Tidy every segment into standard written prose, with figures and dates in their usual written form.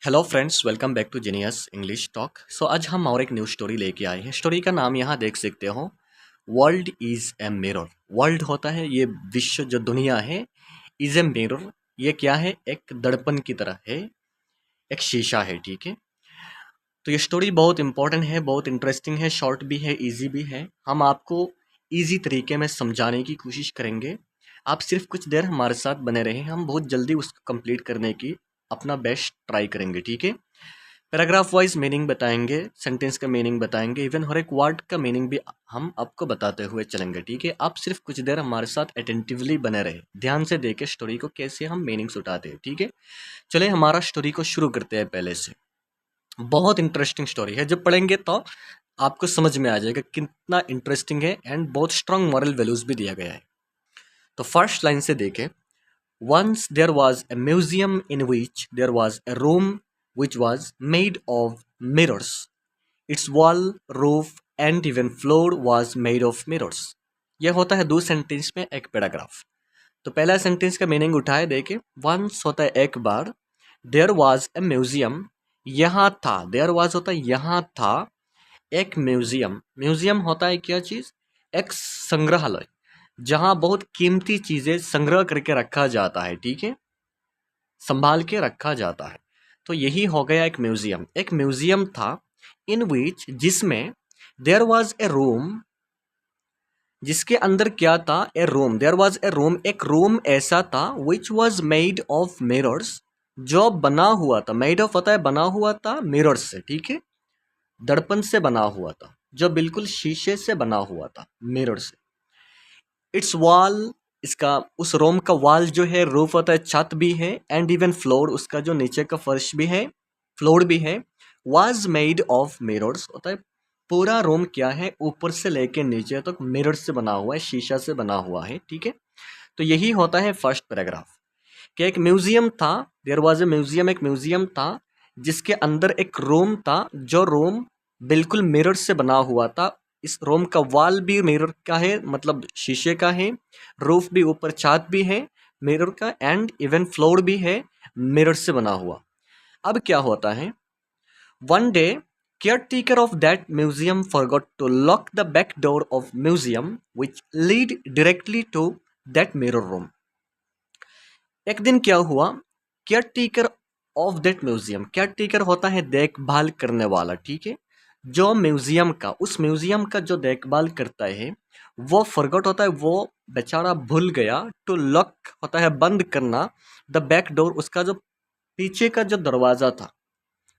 Hello friends, welcome back to genius English talk. आज हम और एक न्यू स्टोरी लेके आए हैं। स्टोरी का नाम यहाँ देख सकते हो, world is a mirror. World होता है ये विश्व, जो दुनिया है। इज़ ए मिरर, ये क्या है? एक दर्पण की तरह है, एक शीशा है। ठीक है, तो ये स्टोरी बहुत इंपॉर्टेंट है, बहुत इंटरेस्टिंग है, शॉर्ट भी है, इजी भी है। हम आपको इजी तरीके में समझाने की कोशिश करेंगे। आप सिर्फ कुछ देर हमारे साथ बने रहें, हम बहुत जल्दी उसको कंप्लीट करने की अपना बेस्ट ट्राई करेंगे। ठीक है, पैराग्राफ वाइज मीनिंग बताएंगे, सेंटेंस का मीनिंग बताएंगे, इवन हर एक वर्ड का मीनिंग भी हम आपको बताते हुए चलेंगे। ठीक है, आप सिर्फ कुछ देर हमारे साथ अटेंटिवली बने रहे, ध्यान से देखे स्टोरी को कैसे हम मीनिंग्स उठाते हैं। ठीक है, चले हमारा स्टोरी को शुरू करते हैं। पहले से बहुत इंटरेस्टिंग स्टोरी है, जब पढ़ेंगे तो आपको समझ में आ जाएगा कितना इंटरेस्टिंग है, एंड बहुत स्ट्रॉन्ग मॉरल वैल्यूज भी दिया गया है। तो फर्स्ट लाइन से देखें, once there was a museum in which there was a room which was made of mirrors. Its wall, roof and even floor was made of mirrors. यह होता है दो सेंटेंस में एक पैराग्राफ। तो पहला सेंटेंस का मीनिंग उठाए देखे। वंस होता है एक बार, देयर वाज ए म्यूजियम, यहाँ था। देयर वाज होता है यहाँ था एक म्यूजियम। म्यूजियम होता है क्या चीज? एक संग्रहालय, जहां बहुत कीमती चीजें संग्रह करके रखा जाता है। ठीक है, संभाल के रखा जाता है। तो यही हो गया एक म्यूजियम। एक म्यूजियम था, इन विच, जिसमें, देयर वाज ए रूम, जिसके अंदर क्या था? A room, there was a room, एक रूम ऐसा था, which was made of mirrors, जो बना हुआ था। मेड ऑफ होता है बना हुआ था, मिरर्स से। ठीक है, दर्पण से बना हुआ था, जो बिल्कुल शीशे से बना हुआ था, मिरर से। इट्स वॉल, इसका उस रूम का वॉल जो है, रूफ होता है छत भी है, एंड इवन फ्लोर, उसका जो नीचे का फर्श भी है, फ्लोर भी है। वाज मेड ऑफ मिरर्स होता है, पूरा रूम क्या है, ऊपर से लेके नीचे तक मिरर से बना हुआ है, शीशा से बना हुआ है। ठीक है, तो यही होता है फर्स्ट पैराग्राफ कि एक म्यूजियम था। देयर वाज ए म्यूजियम, एक म्यूजियम था जिसके अंदर एक रूम था, जो रूम बिल्कुल मिरर से बना हुआ था। इस रूम का वॉल भी मिरर का है, मतलब शीशे का है। रूफ भी, ऊपर छत भी है मिरर का, एंड इवन फ्लोर भी है मिरर से बना हुआ। अब क्या होता है, one day caretaker of that museum forgot to lock the back door of museum which lead directly to that mirror room. एक दिन क्या हुआ, care taker of that museum, care taker होता है देखभाल करने वाला। ठीक है, जो म्यूजियम का, उस म्यूजियम का जो देखभाल करता है, वो फॉरगॉट होता है, वो बेचारा भूल गया। टू लॉक होता है बंद करना, द बैक डोर, उसका जो पीछे का जो दरवाजा था,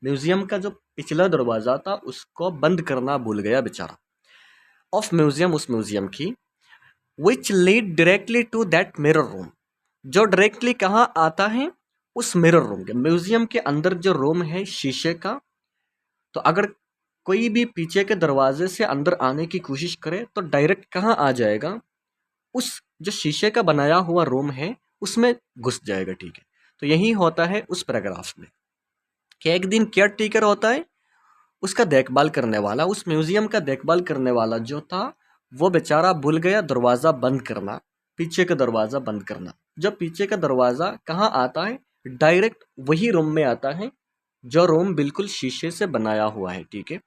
म्यूजियम का जो पिछला दरवाजा था, उसको बंद करना भूल गया बेचारा। ऑफ म्यूजियम, उस म्यूजियम की, which lead directly to that mirror room, जो डायरेक्टली कहाँ आता है? उस मिरर रूम के। म्यूजियम के अंदर जो रूम है शीशे का, तो अगर कोई भी पीछे के दरवाजे से अंदर आने की कोशिश करे तो डायरेक्ट कहाँ आ जाएगा? उस जो शीशे का बनाया हुआ रूम है, उसमें घुस जाएगा। ठीक है, तो यही होता है उस पैराग्राफ में कि एक दिन केयर टेकर होता है, उसका देखभाल करने वाला, उस म्यूजियम का देखभाल करने वाला जो था, वो बेचारा भूल गया दरवाज़ा बंद करना, पीछे का दरवाज़ा बंद करना। जब पीछे का दरवाज़ा कहाँ आता है? डायरेक्ट वही रूम में आता है, जो रूम बिल्कुल शीशे से बनाया हुआ है। ठीक है,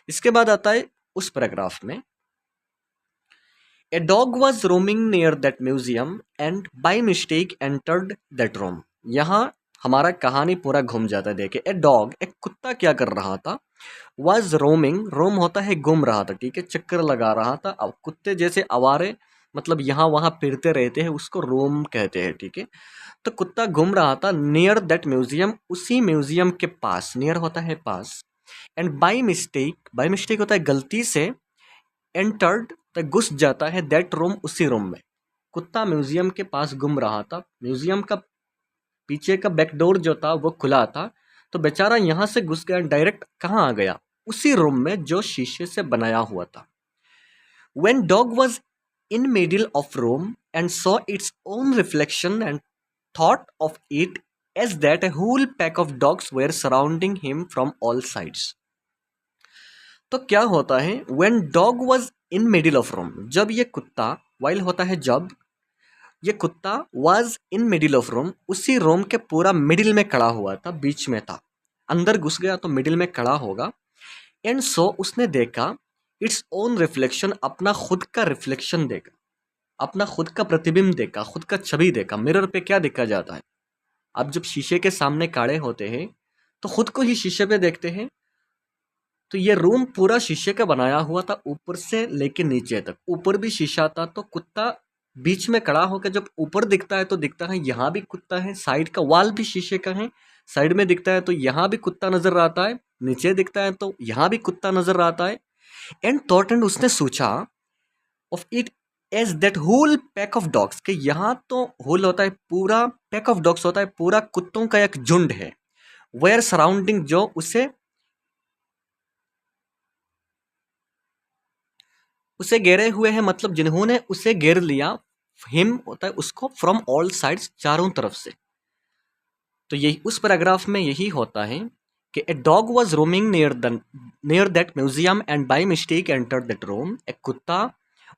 इसके बाद आता है उस पैराग्राफ में, a dog was roaming near that museum and by mistake entered that room. यहाँ हमारा कहानी पूरा घूम जाता है। देखिए, ए डॉग, एक कुत्ता क्या कर रहा था? वॉज रोमिंग, रोम होता है घूम रहा था। ठीक है, चक्कर लगा रहा था। अब कुत्ते जैसे आवारे, मतलब यहाँ वहाँ फिरते रहते हैं, उसको रोम कहते हैं। ठीक है, तो कुत्ता घूम रहा था नियर दैट म्यूजियम, उसी म्यूजियम के पास। नियर होता है पास, and by mistake, by mistake होता है गलती से, एंटर्ड तो घुस जाता है, दैट रूम, उसी रूम में। कुत्ता म्यूजियम के पास घूम रहा था, म्यूजियम का पीछे का बैकडोर जो था वो खुला था, तो बेचारा यहाँ से घुस गया, डायरेक्ट कहाँ आ गया? उसी रूम में जो शीशे से बनाया हुआ था। When dog was in middle of room and saw its own reflection and thought of it as that a whole pack of dogs were surrounding him from all sides. तो क्या होता है, when dog was in middle of room, जब ये कुत्ता, while होता है जब, ये कुत्ता was in middle of room, उसी रूम के पूरा मिडिल में खड़ा हुआ था, बीच में था। अंदर घुस गया तो मिडिल में खड़ा होगा। एंड सो उसने देखा इट्स ओन रिफ्लेक्शन, अपना खुद का रिफ्लेक्शन देखा, अपना खुद का प्रतिबिंब देखा, खुद का छवि देखा। मिरर पे क्या देखा जाता है, आप जब शीशे के सामने खड़े होते हैं तो खुद को ही शीशे पे देखते हैं। तो ये रूम पूरा शीशे का बनाया हुआ था, ऊपर से लेके नीचे तक। ऊपर भी शीशा था, तो कुत्ता बीच में खड़ा होकर जब ऊपर दिखता है तो दिखता है यहाँ भी कुत्ता है, साइड का वॉल भी शीशे का है, साइड में दिखता है तो यहाँ भी कुत्ता नजर आता है, नीचे दिखता है तो यहाँ भी कुत्ता नजर आता है। एंड थॉट, एंड उसने सोचा of it as that whole pack of dogs, कि यहाँ तो होल होता है पूरा, पैक ऑफ डॉग्स होता है पूरा कुत्तों का एक झुंड है। वेयर सराउंडिंग, जो उसे घेरे हुए हैं, मतलब जिन्होंने उसे घेर लिया। हिम होता है उसको, फ्रॉम ऑल साइड्स, चारों तरफ से। तो यही उस पैराग्राफ में यही होता है कि a dog was roaming near that museum and by mistake enter that room, एक कुत्ता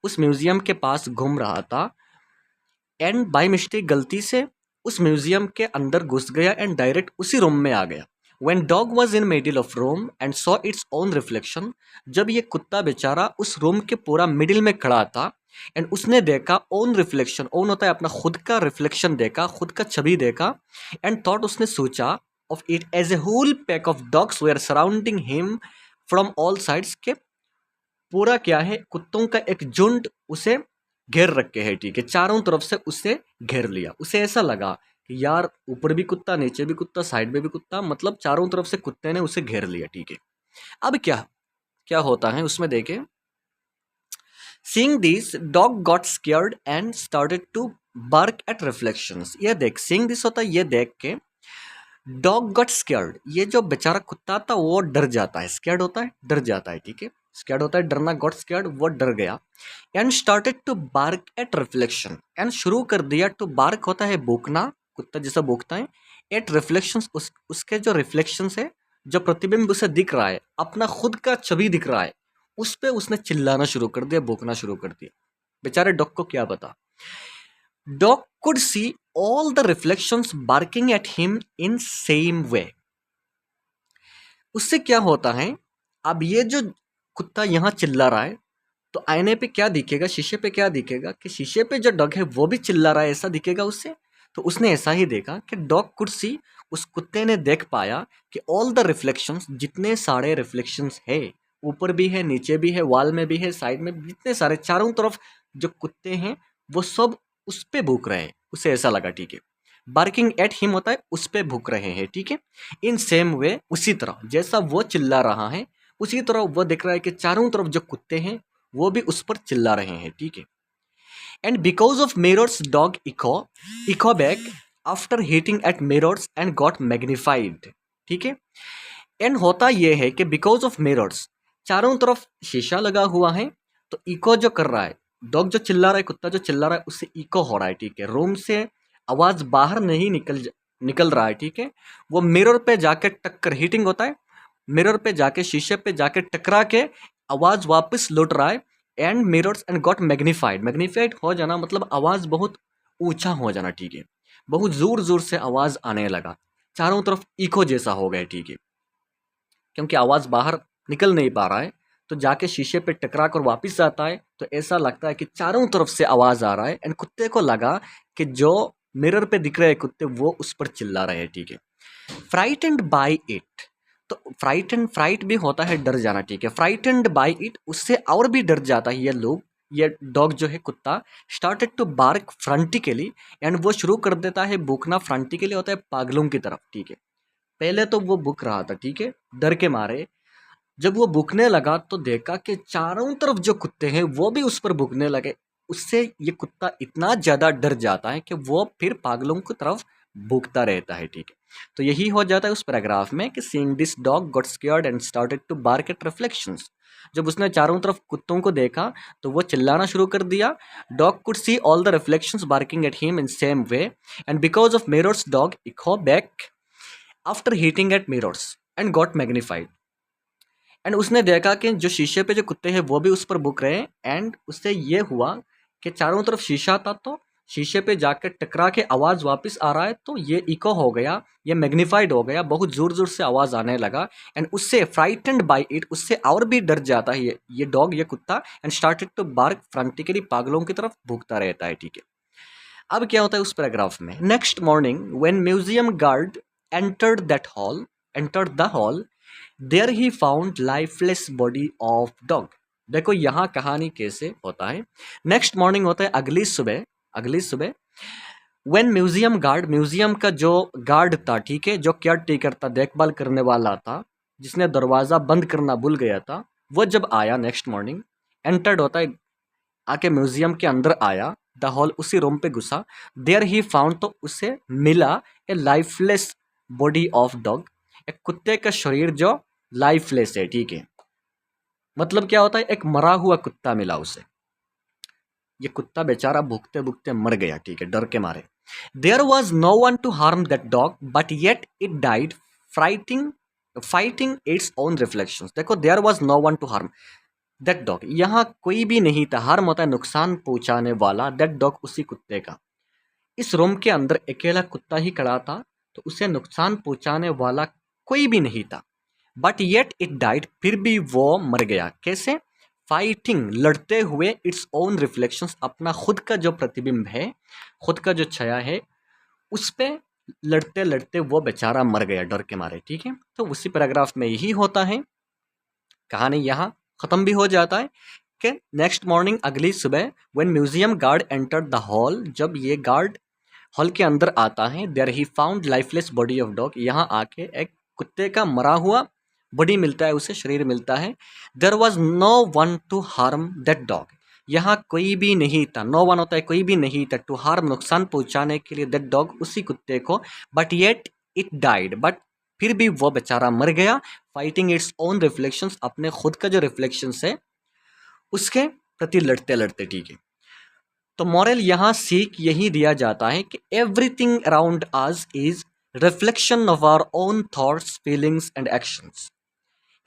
उस म्यूजियम के पास घूम रहा था एंड बाई मिस्टेक, गलती से उस म्यूजियम के अंदर घुस गया एंड डायरेक्ट उसी रूम में आ गया। When dog was in middle of room and saw its own reflection, जब ये कुत्ता बेचारा उस रूम के पूरा मिडिल में खड़ा था एंड उसने देखा ओन रिफ्लेक्शन, ओन होता है अपना खुद का रिफ्लेक्शन देखा, खुद का छवि देखा। एंड थॉट, उसने सोचा of it as a whole pack of dogs were surrounding him from all sides, के पूरा क्या है, कुत्तों का एक झुंड उसे घेर रखे है, ठीक है, चारों तरफ से उसे घेर लिया। उसे ऐसा लगा कि यार ऊपर भी कुत्ता, नीचे भी कुत्ता, साइड में भी कुत्ता, मतलब चारों तरफ से कुत्ते ने उसे घेर लिया, ठीक है। अब क्या क्या होता है उसमें देखें। Seeing this dog got scared and started to bark at reflections. ये देख, सीइंग दिस होता है ये देख के, डॉग गॉट स्केयर्ड, ये जो बेचारा कुत्ता था वो डर जाता है, स्केयर्ड होता है डर जाता है, ठीक है, स्केयर्ड होता है डरना, गॉट स्केयर्ड वो डर गया। And started to bark at reflection, and शुरू कर दिया, टू बार्क होता है भौंकना, कुत्ता जैसा भौंकता है, एट रिफ्लेक्शंस, उसके जो रिफ्लेक्शंस है, जो प्रतिबिंब उसे दिख रहा है, अपना खुद का छवि दिख रहा है, उस पे उसने चिल्लाना शुरू कर दिया, भौंकना शुरू कर दिया। बेचारे डॉग को क्या पता। Dog could see all the reflections barking at him in same way. उससे क्या होता है, अब ये जो कुत्ता यहाँ चिल्ला रहा है तो आईने पे क्या दिखेगा, शीशे पे क्या दिखेगा, कि शीशे पे जो डॉग है वो भी चिल्ला रहा है, ऐसा दिखेगा उससे। तो उसने ऐसा ही देखा कि डॉग कुड सी, उस कुत्ते ने देख पाया कि ऑल द रिफ्लेक्शंस, जितने सारे रिफ्लेक्शंस है, ऊपर भी है, नीचे भी है, वॉल में भी है, साइड में, जितने सारे चारों तरफ जो कुत्ते हैं वो सब उस पे भूक रहे हैं, उसे ऐसा लगा, ठीक है। बार्किंग एट हिम होता है उस पे भूक रहे हैं, ठीक है। इन सेम वे, उसी तरह जैसा वो चिल्ला रहा है उसी तरह वो दिख रहा है कि चारों तरफ जो कुत्ते हैं वो भी उस पर चिल्ला रहे हैं, ठीक है। And because of mirrors dog echo back after hitting at mirrors and got magnified, ठीक है। एंड होता यह है कि बिकॉज ऑफ मिरर्स, चारों तरफ शीशा लगा हुआ है, तो इको जो कर रहा है, डॉग जो चिल्ला रहा है, कुत्ता जो चिल्ला रहा है, उससे इको हो रहा है, ठीक है। रूम से आवाज बाहर नहीं निकल रहा है, ठीक है। वो मिरर पे जाके टक्कर, हीटिंग होता है, मिरर पे जाके, शीशे पे जाके टकरा के आवाज वापस लौट रहा है। And mirrors and got magnified, magnified हो जाना मतलब आवाज बहुत ऊंचा हो जाना, ठीक है, बहुत जोर जोर से आवाज आने लगा, चारों तरफ इको जैसा हो गया, ठीक है, क्योंकि आवाज बाहर निकल नहीं पा रहा है। तो जाके शीशे पे टकरा कर वापस आता है तो ऐसा लगता है कि चारों तरफ से आवाज आ रहा है। एंड कुत्ते को लगा कि जो मिरर पे दिख रहे हैं कुत्ते वो उस पर चिल्ला रहे हैं, ठीक है। फ्राइटेंड बाय इट, तो फ्राइट भी होता है डर जाना, ठीक है। फ्राइटेंड बाय इट, उससे और भी डर जाता है ये डॉग जो है कुत्ता। स्टार्टेड टू बार्क फ्रंटिकली, एंड वो शुरू कर देता है भूखना, फ्रंटिकली होता है पागलों की तरफ, ठीक है। पहले तो वो भूख रहा था, ठीक है, डर के मारे। जब वो भूखने लगा तो देखा कि चारों तरफ जो कुत्ते हैं वो भी उस पर भूखने लगे। उससे ये कुत्ता इतना ज़्यादा डर जाता है कि वो फिर पागलों की तरफ भूखता रहता है, ठीक है। तो यही हो जाता है उस पैराग्राफ में कि seeing this dog got scared and started to bark at reflections. जब उसने चारों तरफ कुत्तों को देखा तो वो चिल्लाना शुरू कर दिया। Dog could see all the reflections barking at him in same way, and because of mirrors dog echo back after hitting at mirrors and got magnified. And उसने देखा कि जो शीशे पे जो कुत्ते हैं वो भी उस पर भूख रहे हैं। एंड उससे ये हुआ कि चारों तरफ शीशा था तो शीशे पे जाकर टकरा के आवाज़ वापस आ रहा है, तो ये इको हो गया, ये मैग्नीफाइड हो गया, बहुत ज़ोर ज़ोर से आवाज़ आने लगा। एंड उससे फ्राइटेंड बाय इट, उससे और भी डर जाता है ये डॉग, ये कुत्ता। एंड स्टार्टेड टू बार्क फ्रंटिकली, पागलों की तरफ भूखता रहता है, ठीक है। अब क्या होता है उस पैराग्राफ में, next morning when museum guard entered that hall entered the hall, there he found lifeless body of dog. देखो यहाँ कहानी कैसे होता है। नेक्स्ट मॉर्निंग होता है अगली सुबह व्हेन म्यूजियम गार्ड, म्यूजियम का जो गार्ड था, ठीक है, जो केयर टेकर था, देखभाल करने वाला था, जिसने दरवाज़ा बंद करना भूल गया था, वो जब आया नेक्स्ट मॉर्निंग, एंटर्ड होता है, आके म्यूजियम के अंदर आया, द हॉल, उसी रूम पे घुसा, देयर ही फाउंड, तो उसे मिला ए लाइफलेस बॉडी ऑफ डॉग, एक कुत्ते का शरीर जो लाइफलेस है, ठीक है। मतलब क्या होता है, एक मरा हुआ कुत्ता मिला उसे। ये कुत्ता बेचारा भूखते भूखते मर गया, ठीक है, डर के मारे। There was no one to harm that dog but yet it died fighting its own reflections. देखो, there was no one to harm that dog, यहाँ कोई भी नहीं था, हार्म होता है नुकसान पहुंचाने वाला, दैट डॉग उसी कुत्ते का। इस रूम के अंदर अकेला कुत्ता ही खड़ा था, तो उसे नुकसान पहुंचाने वाला कोई भी नहीं था। बट येट इट डाइड, फिर भी वो मर गया। कैसे? फाइटिंग, लड़ते हुए, इट्स ओन रिफ्लेक्शंस, अपना खुद का जो प्रतिबिंब है, खुद का जो छाया है, उस पे लड़ते लड़ते वो बेचारा मर गया डर के मारे, ठीक है। तो उसी पैराग्राफ में यही होता है, कहानी यहाँ खत्म भी हो जाता है कि नेक्स्ट मॉर्निंग, अगली सुबह, when museum guard entered the hall, जब ये गार्ड हॉल के अंदर आता है, there he found lifeless body of dog, यहाँ आके एक कुत्ते का मरा हुआ बॉडी मिलता है, उसे शरीर मिलता है। There was no one to harm that dog, यहाँ कोई भी नहीं था, नो वन होता है कोई भी नहीं था, टू हार्म, नुकसान पहुंचाने के लिए, दैट डॉग, उसी कुत्ते को, but yet it died, but फिर भी वो बेचारा मर गया, फाइटिंग इट्स ओन रिफ्लेक्शंस, अपने खुद का जो रिफ्लेक्शंस है उसके प्रति लड़ते लड़ते, ठीक है। तो मॉरल यहाँ सीख यही दिया जाता है कि everything around us is reflection of our own thoughts, feelings and actions.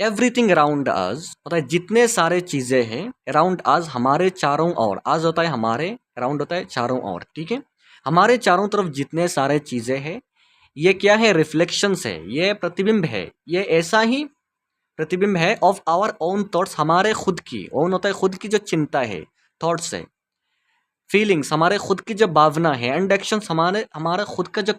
Everything around us होता है जितने सारे चीज़ें हैं, अराउंड अस हमारे चारों ओर, आज होता है हमारे, अराउंड होता है चारों ओर, ठीक है। हमारे चारों तरफ जितने सारे चीज़ें हैं, ये क्या है? रिफ्लेक्शंस है, ये प्रतिबिंब है, ये ऐसा ही प्रतिबिंब है ऑफ आवर ओन थॉट्स, हमारे खुद की, ओन होता है खुद की जो चिंता है, थॉट्स है, फीलिंग्स हमारे खुद की जो भावना है, एंड एक्शंस हमारे हमारा खुद का जो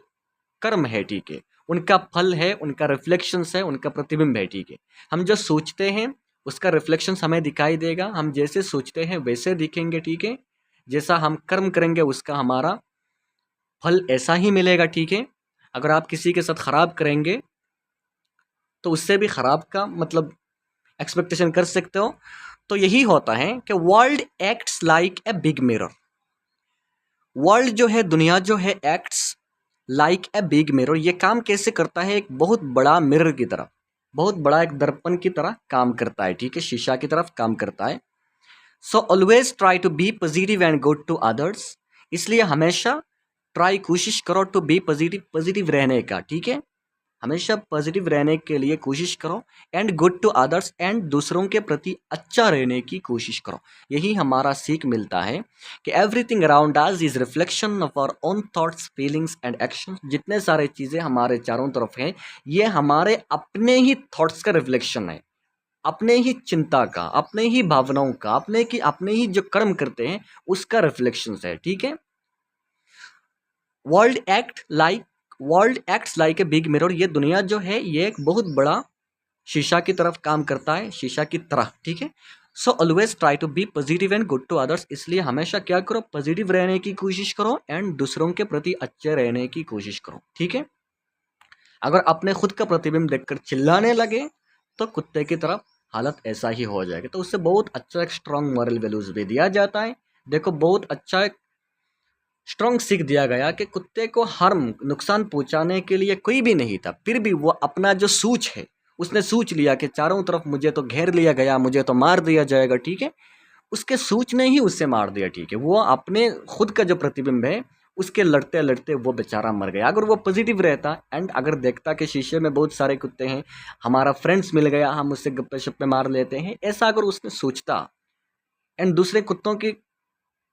कर्म है, ठीक है, उनका फल है, उनका रिफ्लेक्शंस है, उनका प्रतिबिंब है, ठीक है। हम जो सोचते हैं उसका रिफ्लेक्शंस हमें दिखाई देगा, हम जैसे सोचते हैं वैसे दिखेंगे, ठीक है। जैसा हम कर्म करेंगे उसका हमारा फल ऐसा ही मिलेगा, ठीक है। अगर आप किसी के साथ खराब करेंगे तो उससे भी खराब का मतलब एक्सपेक्टेशन कर सकते हो। तो यही होता है कि world acts like a big mirror, world जो है, दुनिया जो है, acts like a big mirror, ये काम कैसे करता है? एक बहुत बड़ा मिरर की तरह, बहुत बड़ा एक दर्पण की तरह काम करता है, ठीक है, शीशा की तरफ काम करता है। So always try to be positive and good to others, इसलिए हमेशा ट्राई, कोशिश करो, टू बी पॉजिटिव, पॉजिटिव रहने का, ठीक है, हमेशा पॉजिटिव रहने के लिए कोशिश करो, and good to others, and दूसरों के प्रति अच्छा रहने की कोशिश करो। यही हमारा सीख मिलता है कि everything around us is reflection of our own thoughts, feelings and actions. जितने सारे चीज़ें हमारे चारों तरफ हैं, ये हमारे अपने ही थॉट्स का रिफ्लेक्शन है, अपने ही चिंता का, अपने ही भावनाओं का, अपने ही जो कर्म करते हैं उसका रिफ्लेक्शन है, ठीक है। World act like world acts like a big mirror, ये दुनिया जो है ये एक बहुत बड़ा शीशा की तरफ काम करता है, शीशा की तरह, ठीक है। So always try to be positive and good to others, इसलिए हमेशा क्या करो? पॉजिटिव रहने की कोशिश करो, एंड दूसरों के प्रति अच्छे रहने की कोशिश करो, ठीक है। अगर अपने खुद का प्रतिबिंब देखकर चिल्लाने लगे तो कुत्ते की तरफ हालत ऐसा ही हो जाएगा। तो उससे बहुत अच्छा एक स्ट्रॉन्ग मॉरल वैल्यूज भी दिया जाता है। देखो, बहुत अच्छा एक स्ट्रॉन्ग सीख दिया गया कि कुत्ते को हार्म, नुकसान पहुंचाने के लिए कोई भी नहीं था, फिर भी वो अपना जो सूझ है, उसने सोच लिया कि चारों तरफ मुझे तो घेर लिया गया, मुझे तो मार दिया जाएगा, ठीक है। उसके सूझ ने ही उससे मार दिया, ठीक है। वो अपने खुद का जो प्रतिबिंब है उसके लड़ते लड़ते वो बेचारा मर गया। अगर वो पॉजिटिव रहता, एंड अगर देखता कि शीशे में बहुत सारे कुत्ते हैं, हमारा फ्रेंड्स मिल गया, हम उससे गप्पे शप्पे मार लेते हैं, ऐसा अगर उसने सोचता, एंड दूसरे कुत्तों की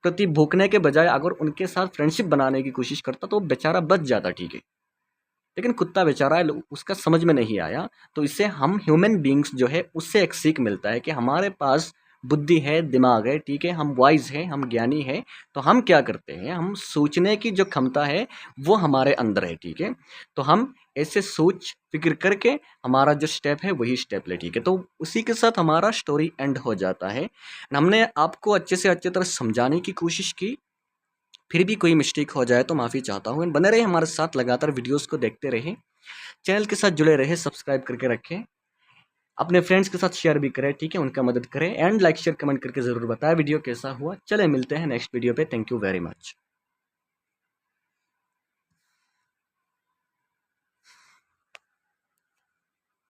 प्रति भूकने के बजाय अगर उनके साथ फ्रेंडशिप बनाने की कोशिश करता तो वो बेचारा बच जाता, ठीक है। लेकिन कुत्ता बेचारा है, उसका समझ में नहीं आया। तो इससे हम ह्यूमन बींग्स जो है उससे एक सीख मिलता है कि हमारे पास बुद्धि है, दिमाग है, ठीक है, हम वाइज हैं, हम ज्ञानी हैं। तो हम क्या करते हैं, हम सोचने की जो क्षमता है वो हमारे अंदर है, ठीक है। तो हम ऐसे सोच फिक्र करके हमारा जो स्टेप है वही स्टेप ले, ठीक है। तो उसी के साथ हमारा स्टोरी एंड हो जाता है। हमने आपको अच्छे से अच्छे तरह समझाने की कोशिश की, फिर भी कोई मिस्टेक हो जाए तो माफ़ी चाहता हूँ। बने रहे हमारे साथ, लगातार वीडियोस को देखते रहें, चैनल के साथ जुड़े रहे, सब्सक्राइब करके रखें, अपने फ्रेंड्स के साथ शेयर भी करें, ठीक है, उनका मदद करें। एंड लाइक शेयर कमेंट करके ज़रूर बताएं वीडियो कैसा हुआ। चले मिलते हैं नेक्स्ट वीडियो पे। Thank you very much.